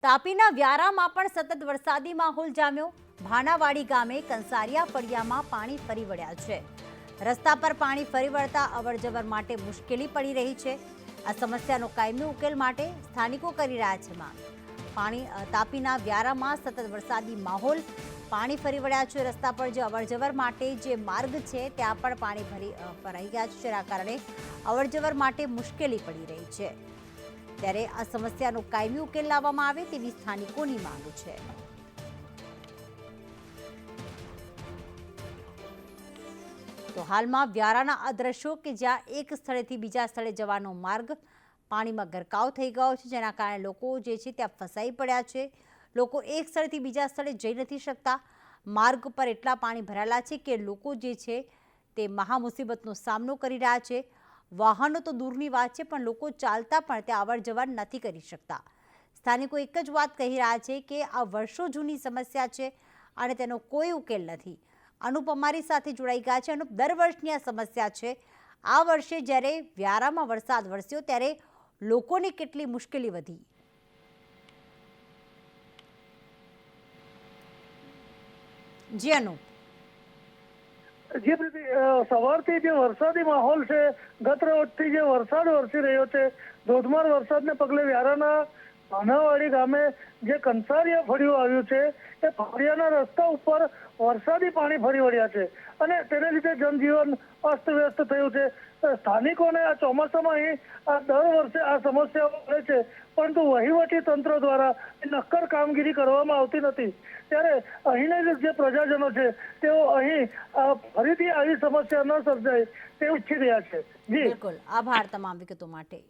તાપીના વ્યારામાં પણ સતત વરસાદી માહોલ જામ્યો। ભાનાવાડી ગામે કંસારિયા ફળિયામાં પાણી ફરી વળ્યા છે। રસ્તા પર પાણી ફરી વળતા અવરજવર માટે મુશ્કેલી પડી રહી છે। આ સમસ્યાનો કાયમી ઉકેલ માટે સ્થાનિકો કરી રહ્યા છે માંગ। તાપીના વ્યારામાં સતત વરસાદી માહોલ, પાણી ફરી વળ્યા છે। રસ્તા પર જે અવરજવર માટે જે માર્ગ છે ત્યાં પણ પાણી ભરાઈ ગયા છે, જેના કારણે અવરજવર માટે મુશ્કેલી પડી રહી છે। ત્યારે આ સમસ્યાનો કાયમી ઉકેલ લાવવામાં આવે તેવી સ્થાનિકોની માંગ છે। તો હાલમાં વ્યારાના આ દ્રશ્યો કે જ્યાં એક સ્થળેથી બીજા સ્થળે જવાનો માર્ગ પાણીમાં ગરકાવ થઈ ગયો છે, જેના કારણે લોકો જે છે ત્યાં ફસાઈ પડ્યા છે। લોકો એક સ્થળેથી બીજા સ્થળે જઈ નથી શકતા। માર્ગ પર એટલા પાણી ભરાયેલા છે કે લોકો જે છે તે મહા મુસીબતનો સામનો કરી રહ્યા છે। વાહનો તો દૂરની વાત છે, પણ લોકો ચાલતા પણ ત્યાં અવર જવર નથી કરી શકતા। સ્થાનિકો એક જ વાત કહી રહ્યા છે કે આ વર્ષો જૂની સમસ્યા છે અને તેનો કોઈ ઉકેલ નથી। અનુપ અમારી સાથે જોડાઈ ગયા છે। અનુપ, દર વર્ષની આ સમસ્યા છે। આ વર્ષે જ્યારે વ્યારામાં વરસાદ વરસ્યો ત્યારે લોકોને કેટલી મુશ્કેલી વધી? જી અનુપ। જે સવારથી જે વરસાદી માહોલ છે, ગત રોજથી જે વરસાદ વરસી રહ્યો છે, ધોધમાર વરસાદને પગલે વ્યારાના ભાનાવાડી ગામે જે કંસારિયા ફળિયું આવ્યું છે, એ ફળિયાના રસ્તા ઉપર વરસાદી પાણી ફરી વળ્યા છે અને તેને લીધે જનજીવન અસ્તવ્યસ્ત થયું છે। સ્થાનિકોને આ ચોમાસામાં અહીં દર વર્ષે આ સમસ્યાઓ રહે છે, પરંતુ વહીવટી તંત્ર દ્વારા નક્કર કામગીરી કરવામાં આવતી નથી। ત્યારે અહીંના જે પ્રજાજનો છે તેઓ અહીં ફરીથી આવી સમસ્યા ન સર્જાય તેવું ઈચ્છી રહ્યા છે। જી બિલકુલ, આભાર તમામ વિગતો માટે।